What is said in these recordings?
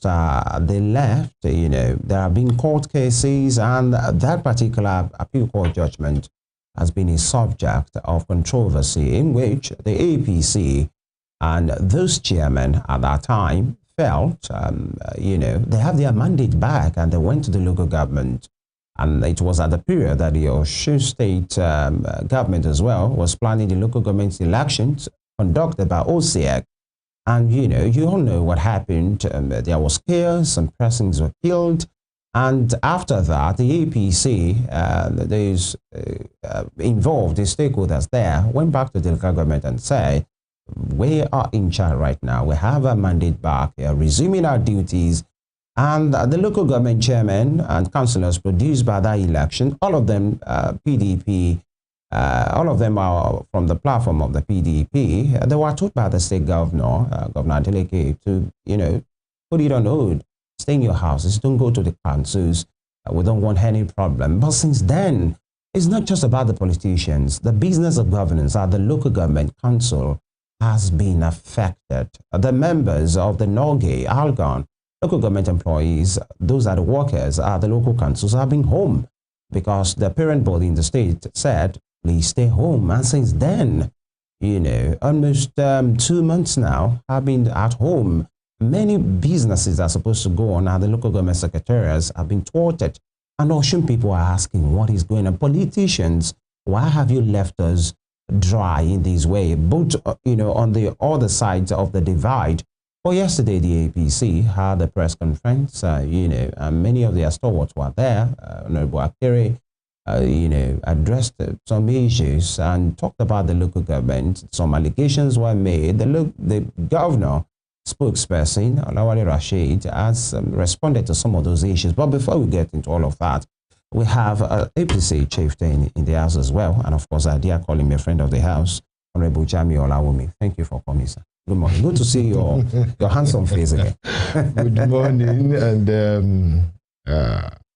after they left, you know, there have been court cases, and that particular appeal court judgment has been a subject of controversy in which the APC and those chairmen at that time felt, you know, they have their mandate back, and they went to the local government. And it was at the period that the Osun State government as well was planning the local government elections conducted by OCEC. And, you know, you all know what happened. There was chaos, some persons were killed. And after that, the APC, those involved, the stakeholders there, went back to the local government and said, we are in charge right now. We have a mandate back. We are resuming our duties. And the local government chairman and councillors produced by that election, all of them PDP, all of them are from the platform of the PDP. They were told by the state governor, Governor Adeleke, to, you know, put it on hold, stay in your houses, don't go to the councils. We don't want any problem. But since then, it's not just about the politicians. The business of governance at the local government council has been affected. The members of the Norgay, Algon, local government employees, those are the workers at the local councils, have been home because the parent body in the state said, please stay home. And since then, you know, almost 2 months now, have been at home. Many businesses are supposed to go on at the local government secretariats have been thwarted. And Osun people are asking what is going on. Politicians, why have you left us dry in this way? Both, you know, on the other sides of the divide. Well, yesterday, the APC had a press conference, you know, and many of their stalwarts were there. Honorable Akere, you know, addressed some issues and talked about the local government. Some allegations were made. The governor spokesperson, Olawale Rashid, has responded to some of those issues. But before we get into all of that, we have APC chieftain in the house as well. And of course, our dear calling me a friend of the house, Honorable Jami Olawumi. Thank you for coming, sir. Good morning. Good to see your handsome face again. Good morning. And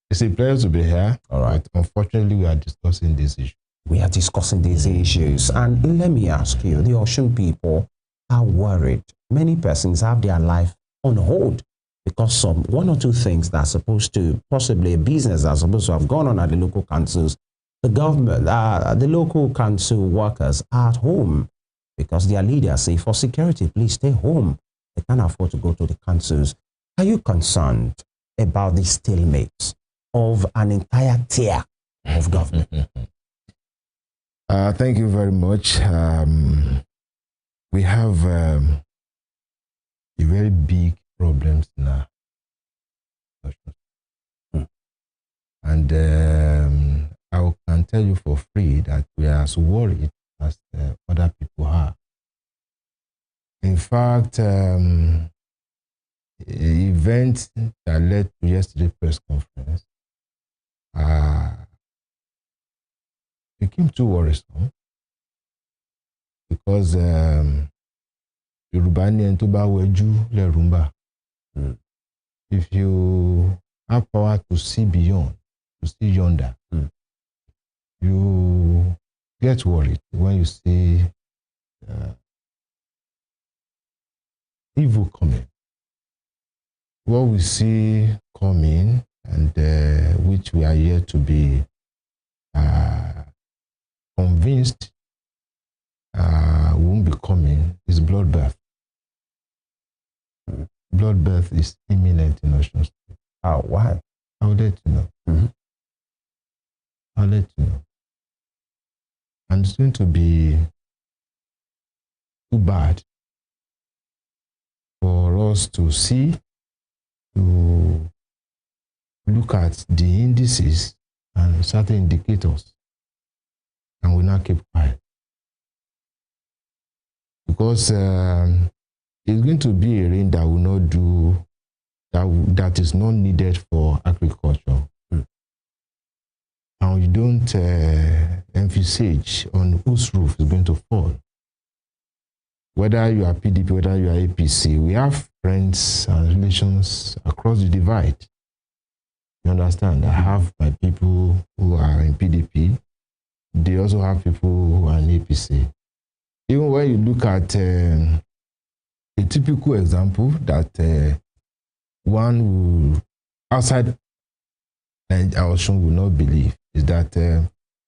it's a pleasure to be here. All right. But unfortunately, we are discussing this issue. We are discussing these issues. And let me ask you, the Osun people are worried. Many persons have their life on hold because of one or two things that are supposed to, possibly a business that are supposed to have gone on at the local councils. The government, the local council workers are at home because their leaders say, for security, please stay home. They can't afford to go to the councils. Are you concerned about the stalemate of an entire tier of government? Thank you very much. We have a very big problems now. And I can tell you for free that we are as worried as other people are. In fact, the event that led to yesterday's press conference became too worrisome because Yoruba ni ẹni tó bá wẹjú lẹ́rù ń bà. If you have power to see beyond, to see yonder, you get worried when you see evil coming. What we see coming, and which we are yet to be convinced won't be coming, is bloodbath. Bloodbath is imminent in Osun State. Oh, why? I'll let you know. I'll let you know. And it's going to be too bad for us to see, to look at the indices and certain indicators, and we not keep quiet. Because it's going to be a rain that will not do, that is not needed for agriculture. And you don't emphasize on whose roof is going to fall. Whether you are PDP, whether you are APC, we have friends and relations across the divide. You understand? I have my people who are in PDP. They also have people who are in APC. Even when you look at a typical example that one who outside and Osun will not believe is that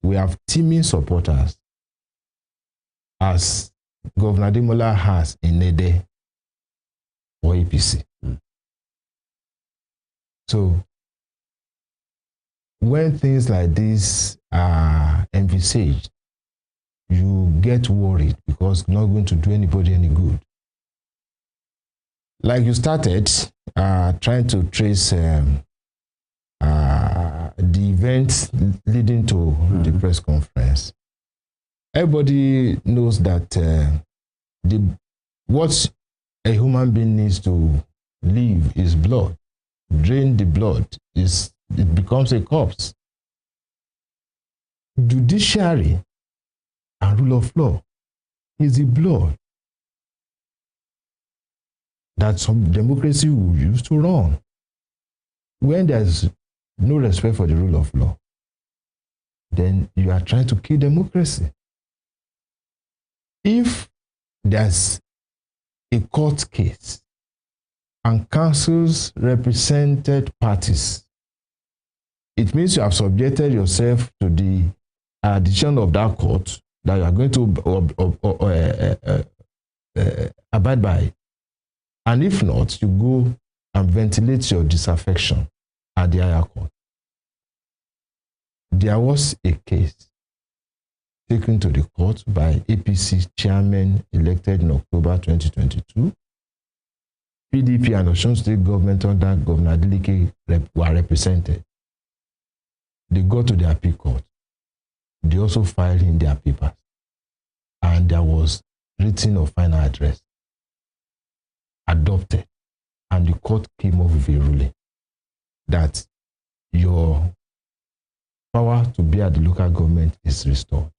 we have teaming supporters as Governor Ademola has in Ede or APC. So when things like this are envisaged, you get worried because it's not going to do anybody any good. Like you started trying to trace the events leading to the press conference. Everybody knows that what a human being needs to live is blood. Drain the blood, it becomes a corpse. Judiciary and rule of law is the blood that some democracy will use to run. When there's no respect for the rule of law, then you are trying to kill democracy. If there's a court case and councils represented parties, it means you have subjected yourself to the decision of that court that you are going to abide by. And if not, you go and ventilate your disaffection at the higher court. There was a case taken to the court by APC chairman elected in October 2022. PDP and Osun State government under Governor Adeleke were represented. They got to the appeal court. They also filed in their papers. And there was written of final address adopted. And the court came up with a ruling that your power to be at the local government is restored.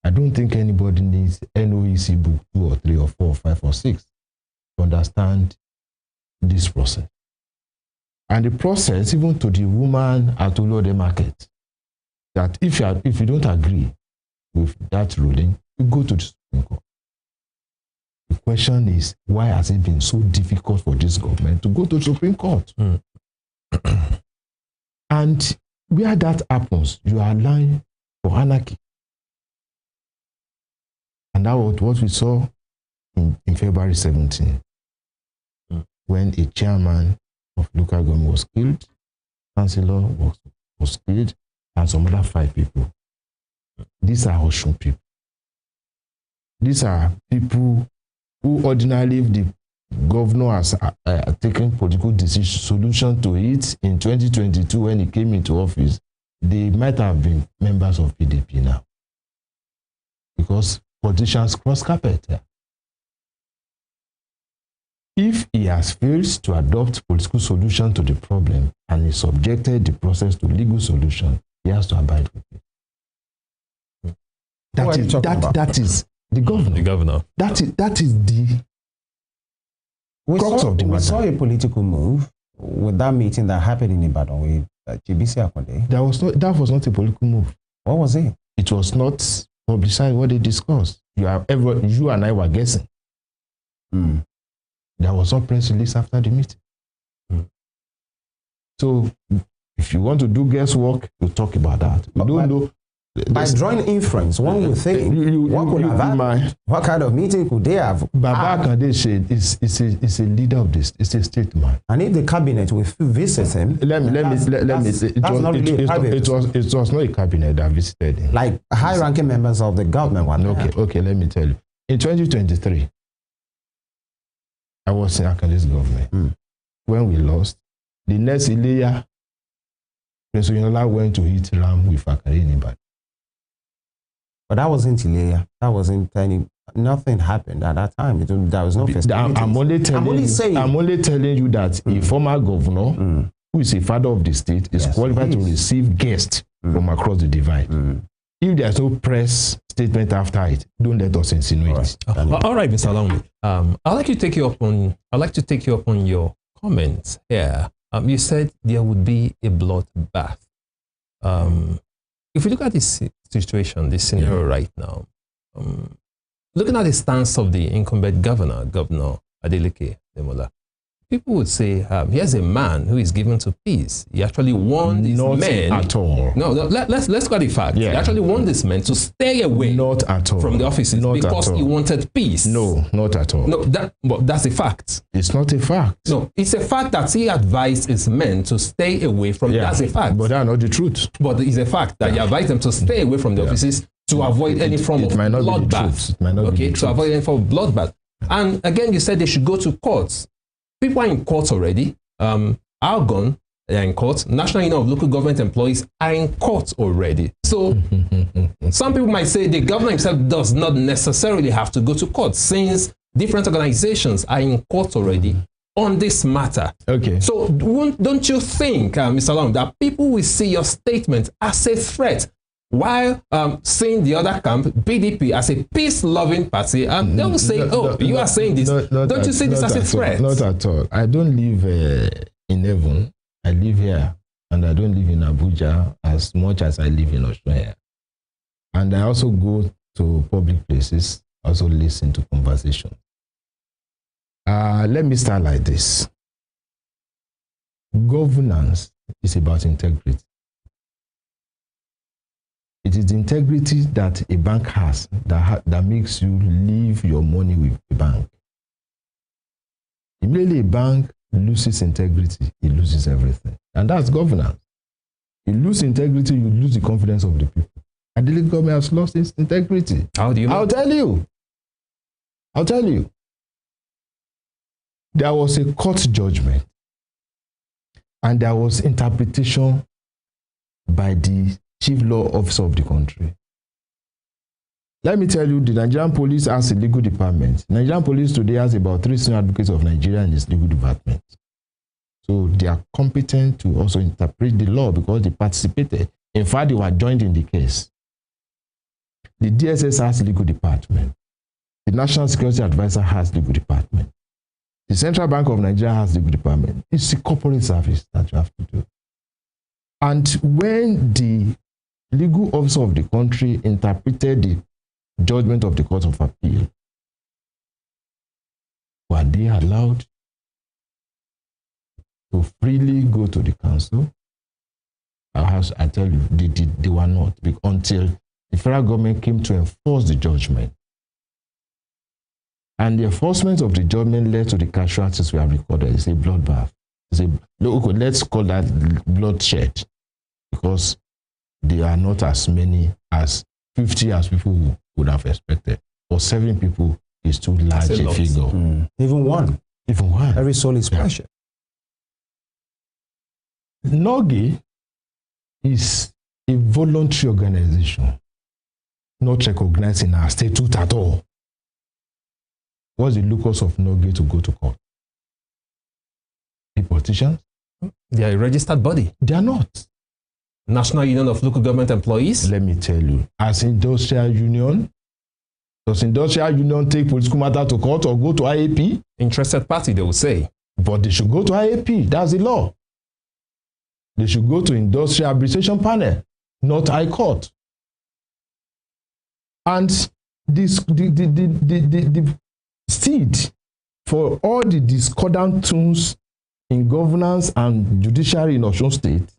I don't think anybody needs NOEC book 2 or 3 or 4 or 5 or 6 to understand this process. And the process, even to the woman at Olode Market, that if you don't agree with that ruling, you go to the Supreme Court. The question is, why has it been so difficult for this government to go to the Supreme Court? And where that happens, you are allowing for anarchy. And that was what we saw in February 17, when a chairman of local government was killed, councillor was killed, and some other 5 people. These are Osun people. These are people who ordinarily, if the governor has taken political solution to it in 2022 when he came into office, they might have been members of PDP now. Because politicians cross carpet. If he has failed to adopt political solution to the problem and he subjected the process to legal solution, he has to abide with it. That is the governor. The governor. That is the crux of the matter. We saw a political move with that meeting that happened in Ibadan with GBC Akonde. That was not a political move. What was it? It was not publicized what they discussed. You and I were guessing. There was no press release after the meeting. So if you want to do guesswork, you talk about that. We don't know. By drawing inference, one would think, what kind of meeting could they have? Baba Kande said is a leader of this. It's a statesman. And if the cabinet will visit him, it was not a cabinet that visited him. Like high-ranking members of the government were there. Okay, let me tell you. In 2023, I was in Akande's government. When we lost, the next layer, Prince Oyinlola went to hit Ram with Akande in Ibadan. But that wasn't Ilea. That wasn't any. Nothing happened at that time. There was no festivities. I'm only telling you that a former governor, who is a father of the state, is qualified to receive guests from across the divide. If there's no press statement after it, don't let us insinuate. All right, Mr. Longwe. I'd like to take you up on your comments here. You said there would be a bloodbath. If we look at this situation, this scenario right now, looking at the stance of the incumbent governor, Governor Adeleke Ademola, people would say, here's a man who is given to peace. He actually warned his men. Not at all. No, let's look at the fact. Yeah. He actually warned this man to stay away Not at all. from the offices Not because at all. he wanted peace. No, not at all. No, but that's a fact. It's not a fact. No, it's a fact that he advised his men to stay away from. Yeah. That's a fact. But that's not the truth. But it's a fact that he advised them to stay away from the offices to avoid any form of might not be the bloodbath. truth. It might not be Okay, the to truth. avoid any form of bloodbath. And again, you said they should go to courts. People are in court already. Argon, they are in court. National Union of Local Government Employees are in court already. So some people might say the governor himself does not necessarily have to go to court since different organizations are in court already on this matter. Okay. So don't you think, Mr. Long, that people will see your statement as a threat while seeing the other camp, PDP, as a peace-loving party, and they will say, you are saying this. Don't you see this as a threat? Not at all. I don't live in heaven. I live here, and I don't live in Abuja as much as I live in Australia. And I also go to public places, also listen to conversation. Let me start like this. Governance is about integrity. It is the integrity that a bank has that makes you leave your money with the bank. Immediately a bank loses integrity, it loses everything. And that's governance. You lose integrity, you lose the confidence of the people. And the legal government has lost its integrity. How do you know? I'll tell you. There was a court judgment and there was interpretation by the chief law officer of the country. Let me tell you, the Nigerian police has a legal department. Nigerian police today has about 3 senior advocates of Nigeria in its legal department. So they are competent to also interpret the law because they participated. In fact, they were joined in the case. The DSS has legal department. The National Security Advisor has legal department. The Central Bank of Nigeria has legal department. It's a corporate service that you have to do. And when the legal officer of the country interpreted the judgment of the Court of Appeal, were they allowed to freely go to the council? I tell you, they were not, until the federal government came to enforce the judgment. And the enforcement of the judgment led to the casualties we have recorded. It's a bloodbath. Let's call that bloodshed, because they are not as many as 50 as people would have expected. Or 7 people is too large a figure. Even one. Every soul is precious. NOGI is a voluntary organization, not recognized in our statute at all. What's the locus of NOGI to go to court? The politicians? They are a registered body. They are not. National Union of Local Government Employees? Let me tell you, as industrial union, does industrial union take political matter to court or go to IAP? Interested party, they will say. But they should go to IAP. That's the law. They should go to Industrial Arbitration Panel, not High Court. And this, the seed for all the discordant tunes in governance and judiciary in Osun State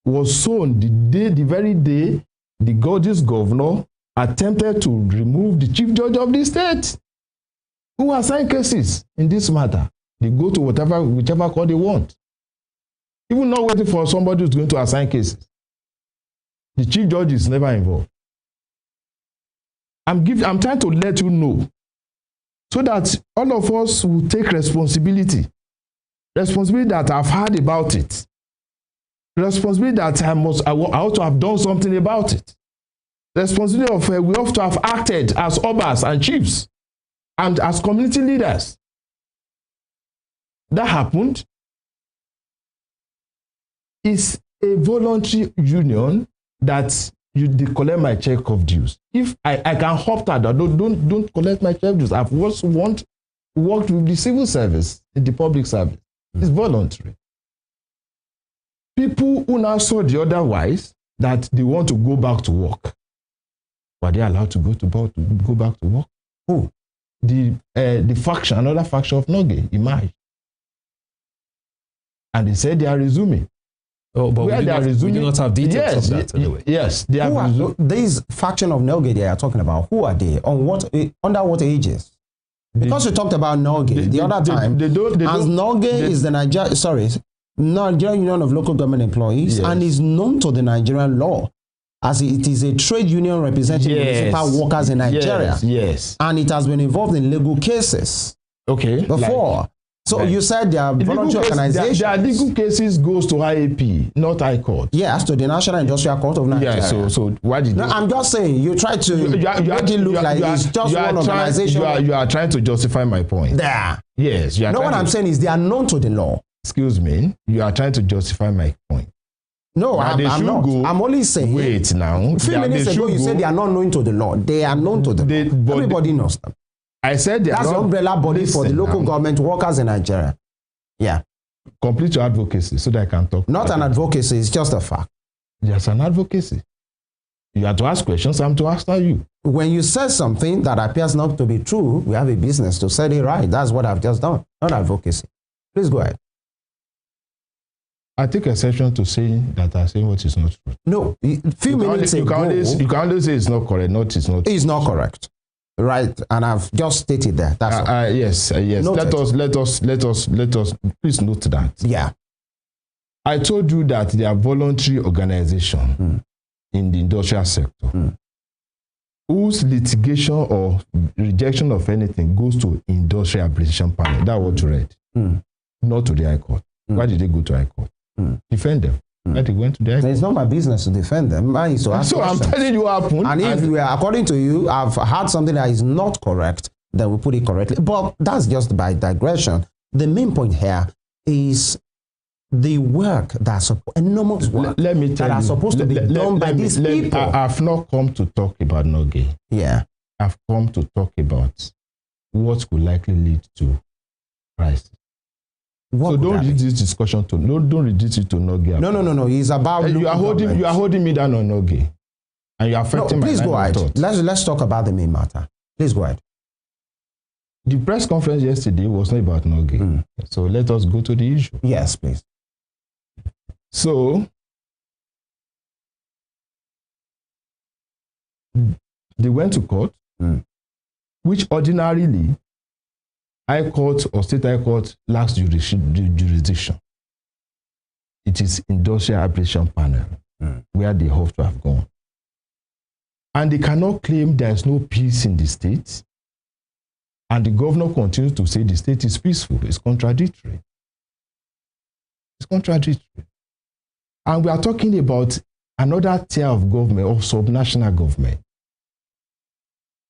was sown the very day the gorgeous governor attempted to remove the chief judge of the state, who assigned cases in this matter. They go to whichever court they want. Even not waiting for somebody who's going to assign cases. The chief judge is never involved. I'm trying to let you know so that all of us will take responsibility. Responsibility that I've heard about it. Responsibility that I ought to have done something about it. Responsibility of we ought to have acted as obas and chiefs and as community leaders. That happened. It's a voluntary union that you collect my check of dues. If I can opt out, don't collect my check of dues. I've worked with the civil service, in the public service. It's voluntary. People who now saw the otherwise, that they want to go back to work, were they allowed to go back to work? Who? The faction, another faction of NOGI emerged. And they said they are resuming. Oh, but we do not have details of that anyway. Yes, they are resuming. These faction of Noge they are talking about, who are they? Under what ages? Because you talked about Noge the other time. Noge is the Nigerian Union of Local Government Employees, and is known to the Nigerian law as it is a trade union representing municipal workers in Nigeria. Yes. And it has been involved in legal cases. Okay. Before. So you said there are voluntary organizations. Their legal cases goes to IAP, not High Court. Yes, to the National Industrial Court of Nigeria. Yeah, so why did I'm just saying, you try to make it look like it's just one organization. You are trying to justify my point. There. Yes. What I'm saying is they are known to the law. Excuse me, you are trying to justify my point. No, I'm not. I'm only saying. Wait now. A few minutes ago, you said they are not known to the law. They are known to the law. Everybody knows them. I said that's the umbrella body for the local government workers in Nigeria. Yeah. Complete your advocacy so that I can talk. Not an advocacy, it's just a fact. Yes, an advocacy. You have to ask questions, I'm to answer you. When you say something that appears not to be true, we have a business to set it right. That's what I've just done, not advocacy. Please go ahead. I take exception to saying that I'm saying what is not true. No, a few minutes ago. You can only say it's not correct, not it's not. It's not correct. Right, and I've just stated that. That's all. Yes. Let us please note that. Yeah. I told you that they are voluntary organization in the industrial sector whose litigation or rejection of anything goes to industrial arbitration panel. That's what you read. Not to the High Court. Why did they go to High Court? Defend them. Why they went to the High Court? It's not my business to defend them. Mine is to ask questions. I'm telling you what happened. And if we are, according to you, I've heard something that is not correct, then we put it correctly. But that's just by digression. The main point here is the work that's enormous work that are supposed to be done by these people. I've not come to talk about Noge. Yeah. I've come to talk about what could likely lead to crisis. So don't reduce this discussion to don't reduce it to Noge. No. It's about you are holding me down on Noge, and you are affecting my please go ahead. Thought. Let's talk about the main matter. Please go ahead. The press conference yesterday was not about Noge, so let us go to the issue. Yes, please. So they went to court, which ordinarily High Court or State High Court lacks jurisdiction. It is Industrial Arbitration Panel where they have to have gone. And they cannot claim there is no peace in the state. And the governor continues to say the state is peaceful. It's contradictory. It's contradictory. And we are talking about another tier of government or subnational government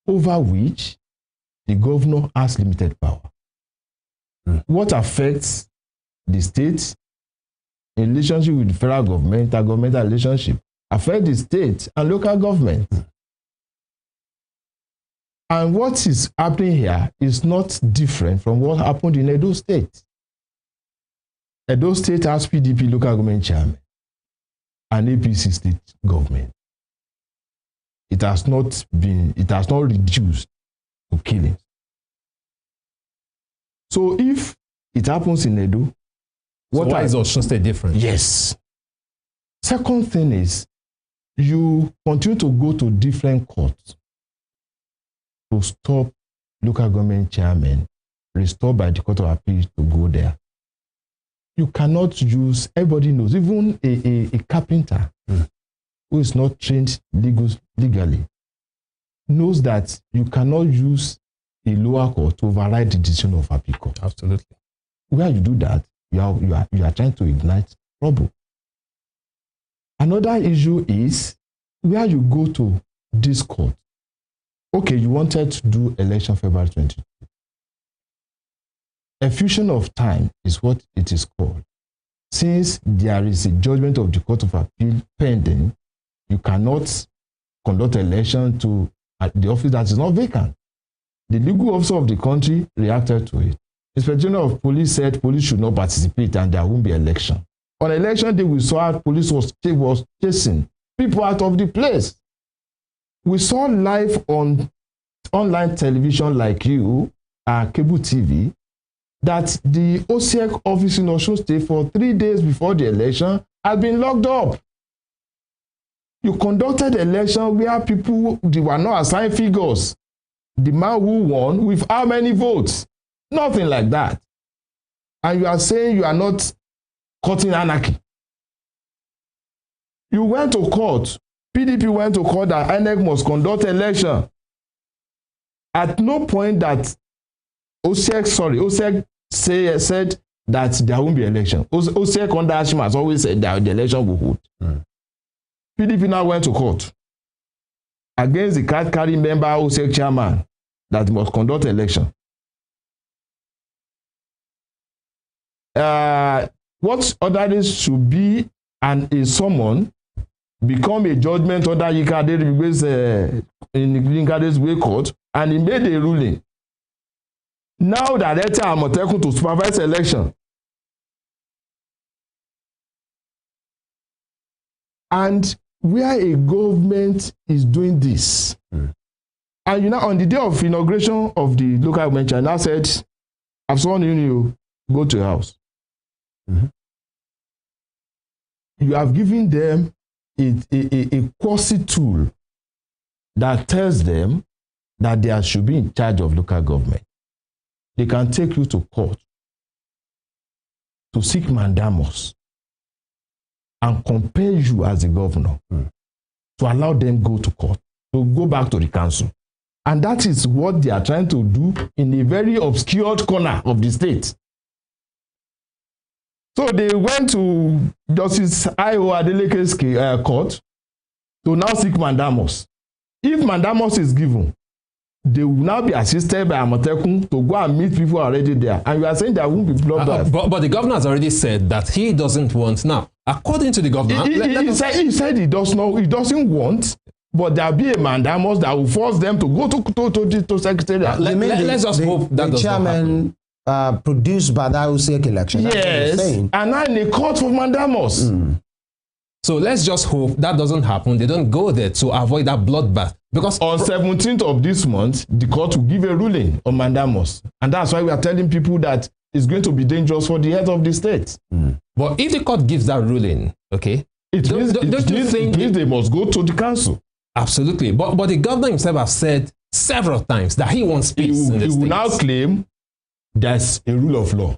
over which the governor has limited power. What affects the state in relationship with the federal government, intergovernmental relationship, affects the state and local government. And what is happening here is not different from what happened in Edo State. Edo State has PDP local government chairman and APC state government. It has not reduced to killing. So if it happens in Edo, why is Osun State different? Yes. Second thing is, you continue to go to different courts to stop local government chairmen restored by the Court of Appeal to go there. You cannot use, everybody knows, even a carpenter who is not trained legally knows that you cannot use a lower court to override the decision of appeal court. Absolutely. Where you do that, you are trying to ignite trouble. Another issue is where you go to this court. Okay, you wanted to do election February 22. A fusion of time is what it is called. Since there is a judgment of the Court of Appeal pending, you cannot conduct election to the office that is not vacant. The legal officer of the country reacted to it. Inspector General of Police said police should not participate and there won't be election. On election day, we saw police was chasing people out of the place. We saw live on online television like you, cable TV, that the OSEC office in Osun State for 3 days before the election has been locked up. You conducted election where people, they were not assigned figures. The man who won with how many votes? Nothing like that. And you are saying you are not cutting anarchy. You went to court. PDP went to court that INEC must conduct election. At no point that OSEC said that there won't be election. OSEC under Ashima has always said that the election will hold. PDP now went to court against the card-carrying member OSEC chairman that must conduct election. What ordinarily should be a summon become a judgment under Yinkade's way court, and he made a ruling. Now director Amotekun to supervise election. And where a government is doing this, and you know, on the day of inauguration of the local government, I now said, I've sworn you go to your house. You have given them a quasi tool that tells them that they should be in charge of local government. They can take you to court to seek mandamus and compel you as the governor to allow them go to court, to go back to the council. And that is what they are trying to do in a very obscured corner of the state. So they went to Justice I.O. Adeleke's court to now seek mandamus. If mandamus is given, they will now be assisted by Amotekun to go and meet people already there. And you are saying there won't be bloodbath. But the governor has already said that he doesn't want. Now, according to the governor, he said he doesn't want, but there will be a mandamus that will force them to go to secretariat. Let's just hope that the chairman produced by that OSEC election. Yes, and now in the court for mandamus. So let's just hope that doesn't happen. They don't go there to avoid that bloodbath. Because on 17th of this month, the court will give a ruling on mandamus. And that's why we are telling people that it's going to be dangerous for the head of the state. But if the court gives that ruling, okay, it means they must go to the council. Absolutely. But the governor himself has said several times that he wants peace in the state. He will now claim there's a rule of law.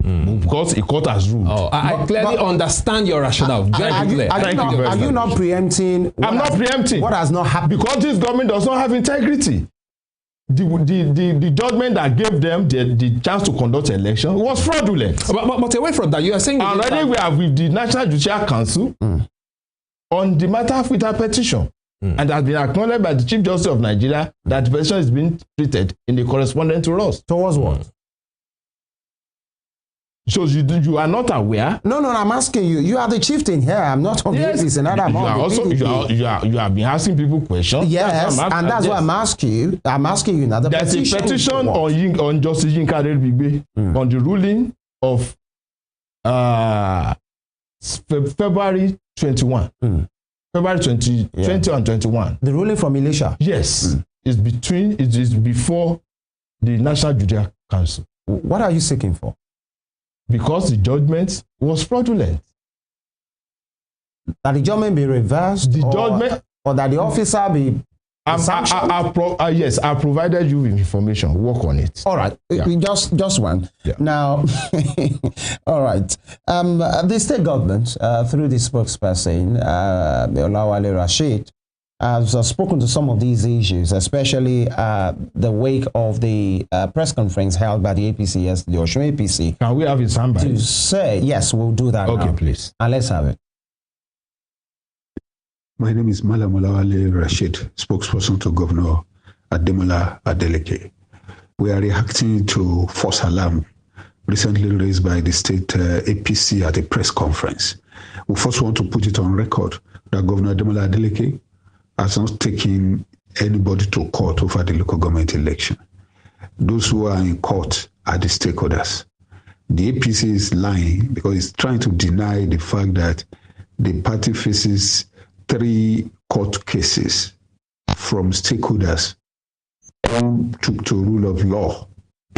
Because a court has ruled. I clearly understand your rationale. Very clear. Are you not preempting? I'm not preempting. What has not happened? Because this government does not have integrity. The judgment that gave them the chance to conduct election was fraudulent. But away from that, you are saying already we are with the National Judicial Council on the matter with our petition. And has been acknowledged by the Chief Justice of Nigeria that the petition is being treated in the correspondence to us. Towards what? So you are not aware? No, I'm asking you. You are the chieftain here. I'm not on this. You have been asking people questions. Yes, that's why I'm asking you. I'm asking you now. There's a petition on Justice Yinkade Bigbe on the ruling of February 21. February 20 and 21. The ruling from Elisha? Yes. It is before the National Judicial Council. What are you seeking for? Because the judgment was fraudulent. That the judgment be reversed? Or that the officer be sanctioned? Yes, I provided you with information. Work on it. All right. Yeah. Just one. Yeah. Now, all right. The state government, through the spokesperson, Olawale Rasheed, has spoken to some of these issues, especially the wake of the press conference held by the APC yesterday, the Osun APC. Can we have his soundbite? To say, yes, we'll do that now. Okay, please. And let's have it. My name is Malam Olawale Rasheed, spokesperson to Governor Ademola Adeleke. We are reacting to false alarm recently raised by the state APC at a press conference. We first want to put it on record that Governor Ademola Adeleke has not taken anybody to court over the local government election. Those who are in court are the stakeholders. The APC is lying because it's trying to deny the fact that the party faces 3 court cases from stakeholders to rule of law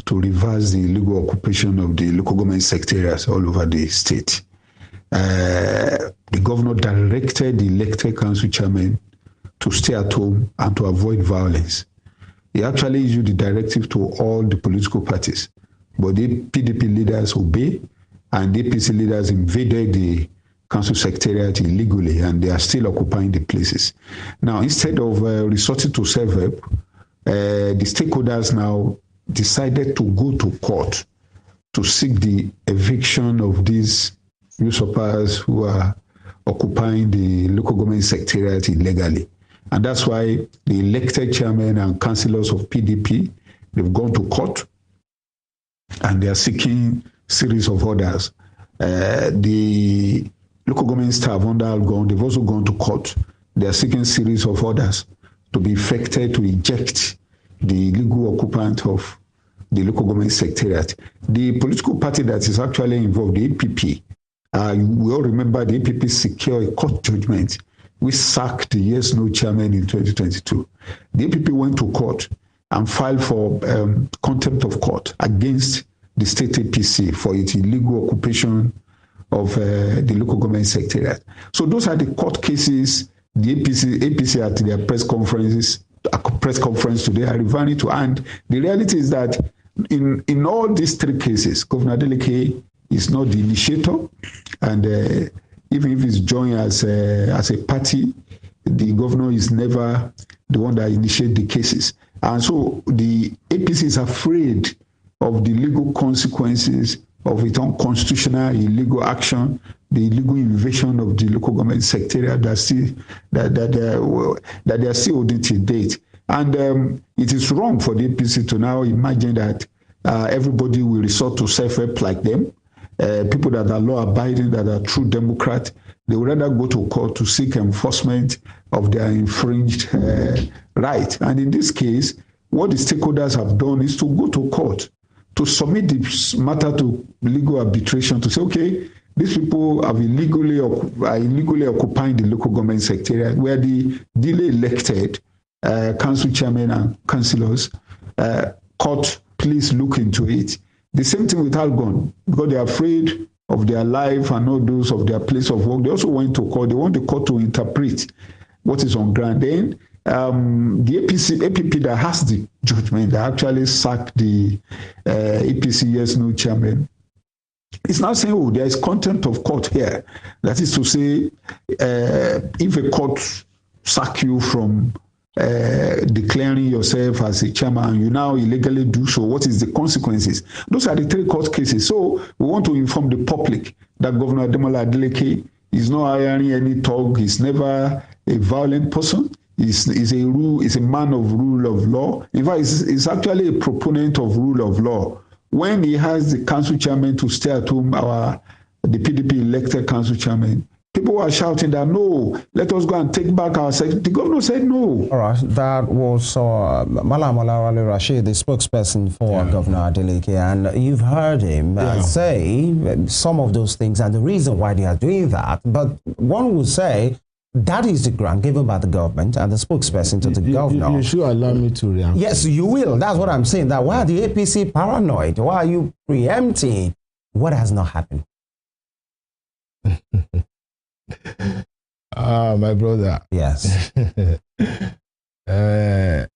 to reverse the illegal occupation of the local government secretariats all over the state. The governor directed the elected council chairman to stay at home and to avoid violence. He actually issued the directive to all the political parties, but the PDP leaders obeyed, and the APC leaders invaded the council secretariat illegally, and they are still occupying the places. Now, instead of resorting to self-help, the stakeholders now decided to go to court to seek the eviction of these usurpers who are occupying the local government secretariat illegally. And that's why the elected chairman and councillors of PDP, they've gone to court and they are seeking series of orders. The local government staff under Algon, they've also gone to court. They are seeking series of orders to be effected to eject the legal occupant of the local government secretariat. The political party that is actually involved, the APP, we all remember the APP secured a court judgment which sacked the yes-no chairman in 2022. The APP went to court and filed for contempt of court against the state APC for its illegal occupation of the local government secretariat. So those are the court cases the APC at their press conference today are referring to. And the reality is that in all these three cases, Governor Adeleke is not the initiator, and even if he's joined as a party, the governor is never the one that initiates the cases. And so the APC is afraid of the legal consequences of its unconstitutional illegal action, the illegal invasion of the local government secretariat that they are still holding to date. And it is wrong for the APC to now imagine that everybody will resort to self-help like them. People that are law-abiding, that are true Democrats, they would rather go to court to seek enforcement of their infringed right. And in this case, what the stakeholders have done is to go to court, to submit this matter to legal arbitration, to say, okay, these people are illegally occupying the local government secretariat, where the duly elected council chairman and councillors, court, please look into it. The same thing with Algon, because they are afraid of their life and all those of their place of work. They also went to court. They want the court to interpret what is on ground. Then the APP that has the judgment that actually sacked the APC yes-no chairman, it's now saying, oh, there is contempt of court here. That is to say, if a court sack you from declaring yourself as a chairman, you now illegally do so, what is the consequences? Those are the three court cases. So we want to inform the public that Governor Ademola Adeleke is not hiring any thug. He's never a violent person. He's a man of rule of law. In fact, he's actually a proponent of rule of law. When he has the council chairman to stay at home, the PDP elected council chairman, people were shouting that, no, let us go and take back our section. The governor said no. All right, that was Malam Olawale Rashid, the spokesperson for Governor Adeleke, and you've heard him say some of those things and the reason why they are doing that. But one would say that is the grant given by the government and the spokesperson to the governor. You should allow me to react. Yes, you will. That's what I'm saying. That why are the APC paranoid? Why are you preempting what has not happened? My brother. Yes. At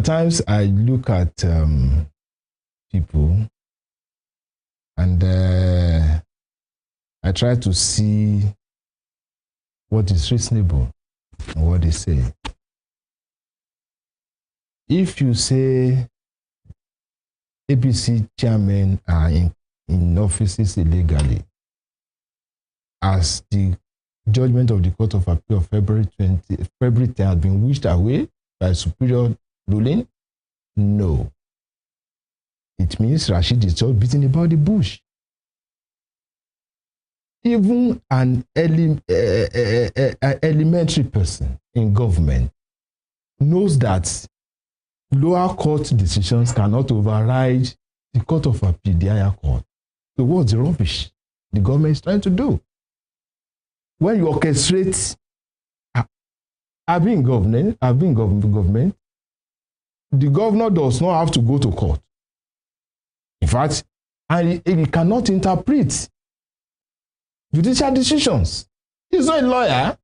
times I look at people and I try to see what is reasonable and what they say. If you say APC chairmen are in offices illegally, as the judgment of the Court of Appeal of February 10 has been wished away by superior ruling, no. It means Rashid is just beating about the bush. Even an elementary person in government knows that lower court decisions cannot override the Court of Appeal, the higher court. So what's the rubbish the government is trying to do? When you orchestrate, I've been in government, the governor does not have to go to court In fact, and he cannot interpret judicial decisions. He's not a lawyer.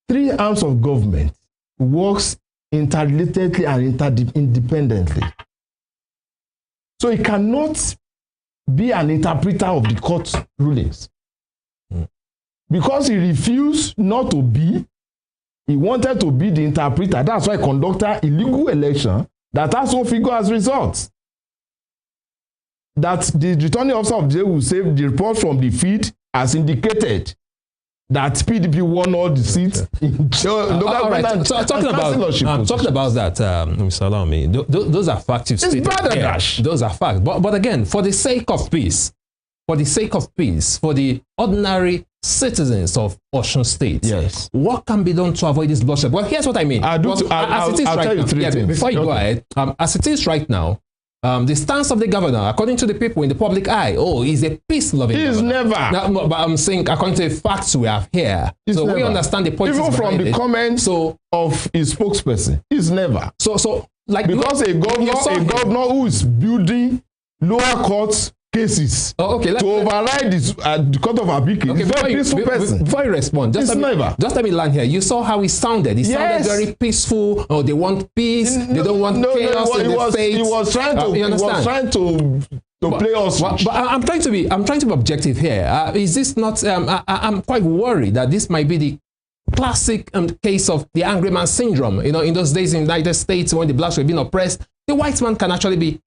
3 arms of government works interrelatedly and independently. So he cannot be an interpreter of the court rulings. Because he refused not to be, he wanted to be the interpreter. That's why he conducted illegal election that has no figure as results. That the returning officer of the day will say the report from the field has indicated that PDP won all the seats in local government. So talking about that, Mr. Alami, those are facts you've stated. Those are facts. But again, for the sake of peace, for the ordinary citizens of Osun State, yes, what can be done to avoid this bloodshed? Well, here's what I mean. I'll tell you 3 things. Before you go ahead, as it is right now, the stance of the governor, according to the people in the public eye, is a peace-loving governor. He's never. No, but I'm saying, according to the facts we have here, we understand the politics. Even from the comments of his spokesperson, he's never. Because a governor who is building lower courts cases to override the court of appeal, is a very peaceful person. Before you respond, just let me land here. You saw how he sounded. He sounded very peaceful. Oh, they want peace. They don't want chaos in the state. He was trying to play us. But I'm trying to be objective here. Is this not? I'm quite worried that this might be the classic case of the angry man syndrome. You know, in those days in the United States when the blacks were being oppressed, the white man can actually be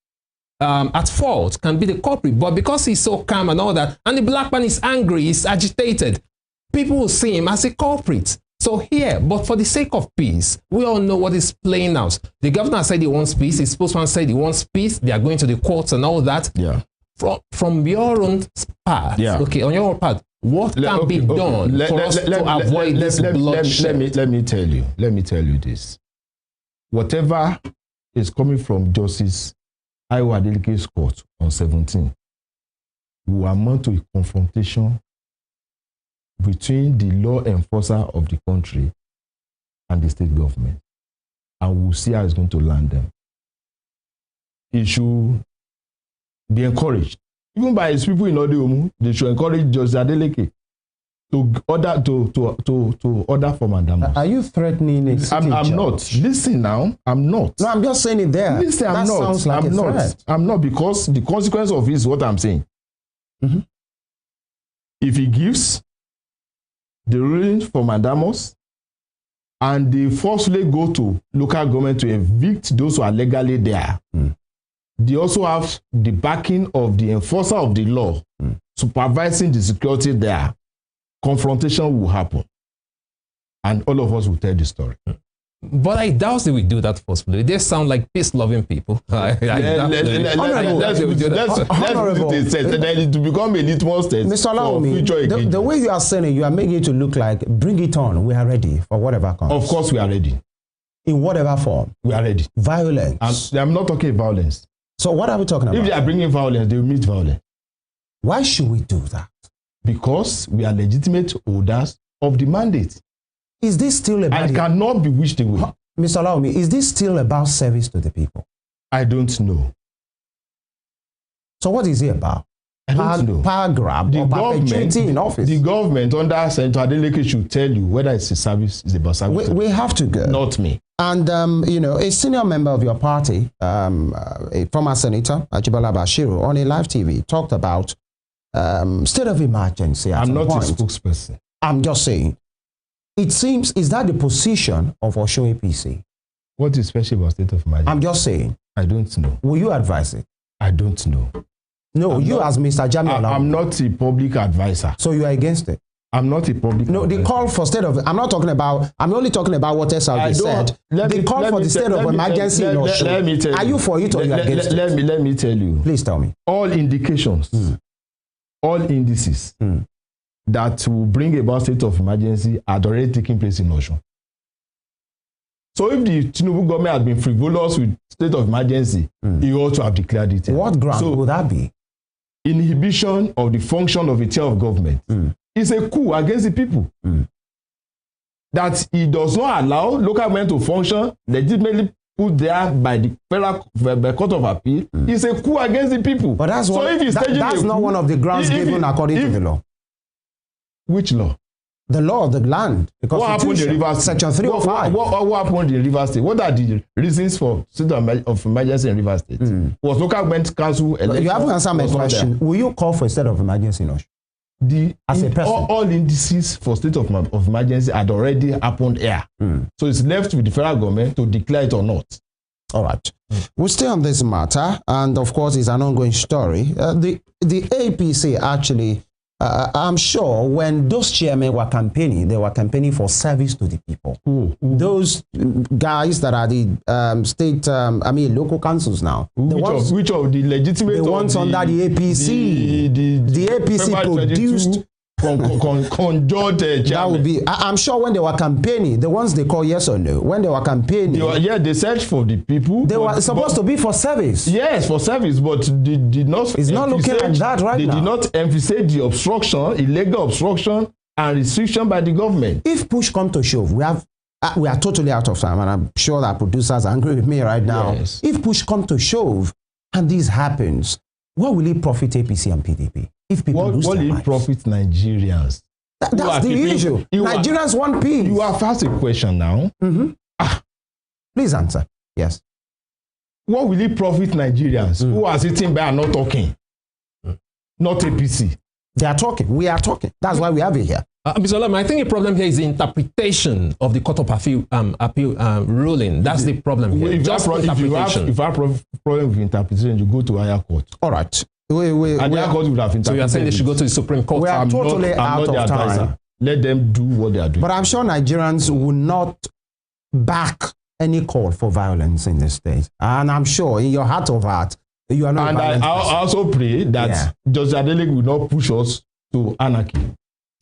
at fault, can be the culprit, but because he's so calm and all that, and the black man is angry, he's agitated, people will see him as a culprit. So here, but for the sake of peace, we all know what is playing out. The governor said he wants peace, his spokesman said he wants peace, they are going to the courts and all that. Yeah. From your own part, on your own part, what can be done for us to avoid this bloodshed? Let me tell you this. Whatever is coming from Justice Iowa Delegates Court on 17 will amount to a confrontation between the law enforcer of the country and the state government. And we'll see how it's going to land them. It should be encouraged. Even by his people in Odiomu, they should encourage Justice Adeleke to order for mandamus. Are you threatening it? I'm not. Listen now. I'm not. No, I'm just saying it there. Listen, I'm not. Sounds like I'm not. Threat. I'm not, because the consequence of it is what I'm saying. Mm-hmm. If he gives the ruling for mandamus and they forcefully go to local government to evict those who are legally there, they also have the backing of the enforcer of the law supervising the security there. Confrontation will happen, and all of us will tell the story. But I doubt they will do that forcefully. They sound like peace-loving people. Let's to become a litmus test. Mr. Alami, the way you are saying it, you are making it to look like, bring it on, we are ready for whatever comes. Of course we are ready. In whatever form. We are ready. Violence. I'm not talking violence. So what are we talking about? If they are bringing violence, they will meet violence. Why should we do that? Because we are legitimate holders of the mandate. Is this still about... And cannot be wished away. Mr. Alami, is this still about service to the people? I don't know. So what is it about? I don't know. Power grab or perpetuity in office? The government under Senator Adeleke should tell you whether it's a service, it's about service. We have to go. Not me. And, a senior member of your party, a former senator, Ajibola Bashiru, on a live TV, talked about state of emergency. I'm not a spokesperson. I'm just saying. It seems, is that the position of Osun APC? What is special about state of emergency? I'm just saying. I don't know. Will you advise it? I don't know. No, as Mr. Jamiu. I'm not a public advisor. So you are against it? I'm not a public advisor. The call for state of... I'm only talking about what SRG said. The call for the state of emergency in Osun. Let me tell you. Are you for it or you are against it? Let me tell you. Please tell me. All indications, all indices that will bring about state of emergency are already taking place in Osun. So if the Tinubu government had been frivolous with state of emergency, he ought to have declared it. What ground would that be? Inhibition of the function of a tier of government is a coup against the people. That he does not allow local government to function legitimately put there by the Federal Court of Appeal is a coup against the people. But that's that's not one of the grounds given according to the law. Which law? The law of the land. What happened in Rivers State? Section 305. What happened in Rivers State? What are the reasons for state of emergency in Rivers State? Was local government council election? You haven't answered my question. Will you call for a state of emergency in Osun? As a person? All indices for state of emergency had already happened here. So it's left with the federal government to declare it or not. All right. We'll stay on this matter. And of course, it's an ongoing story. The APC actually, I'm sure when those chairmen were campaigning, they were campaigning for service to the people. Those guys that are the state, local councils now. Which of the legitimate? The ones under the APC. The APC produced. Conjured that would be. I'm sure when they were campaigning, the ones they call yes or no, when they were campaigning, they searched for the people. They were supposed to be for service. Yes, for service, but they did not. It's not looking like that right now. They did not emphasize the obstruction, illegal obstruction, and restriction by the government. If push come to shove, we are totally out of time, and I'm sure that producers are angry with me right now. Yes. If push come to shove, and this happens, what will it profit APC and PDP? If people lose their lives? What will it profit Nigerians? That's the issue. Nigerians want peace. You have asked a question now. Please answer. Yes. What will it profit Nigerians who are sitting by and not talking? Not APC. They are talking. We are talking. That's why we have it here. Mr. Olam, I think the problem here is the interpretation of the Court of Appeal ruling. That's the problem here. If you have problem with interpretation, you go to higher court. All right. So you are saying they should go to the Supreme Court? We are totally out of time. Let them do what they are doing. But I'm sure Nigerians will not back any call for violence in this state. And I'm sure in your heart of heart, you are not. And I also pray that Judge Adeleke will not push us to anarchy.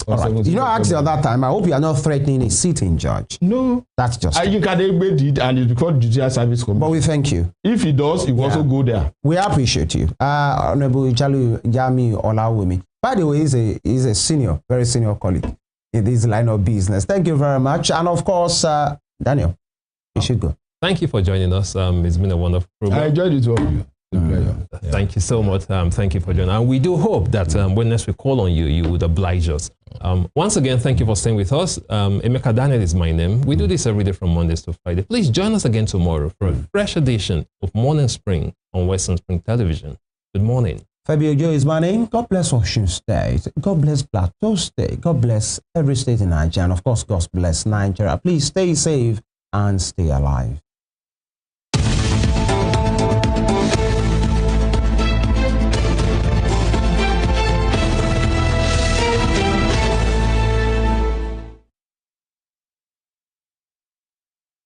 All right. You know, actually at that time, I hope you are not threatening a sitting judge. No. That's just you can did and it's called Judicial Service Commission. But we thank you. If he does, he will also go there. We appreciate you. Honorable Jami Olawumi. By the way, he's a senior, very senior colleague in this line of business. Thank you very much. And of course, Daniel, you should go. Thank you for joining us. It's been a wonderful program. I enjoyed it all. Thank you so much. Thank you for joining. And we do hope that when next we call on you, you would oblige us. Once again, thank you for staying with us. Emeka Daniel is my name. We do this every day from Mondays to Friday. Please join us again tomorrow for a fresh edition of Morning Spring on Western Spring Television. Good morning. Fabio Joe is my name. God bless Osun State. God bless Plateau State. God bless every state in Nigeria. And of course, God bless Nigeria. Please stay safe and stay alive.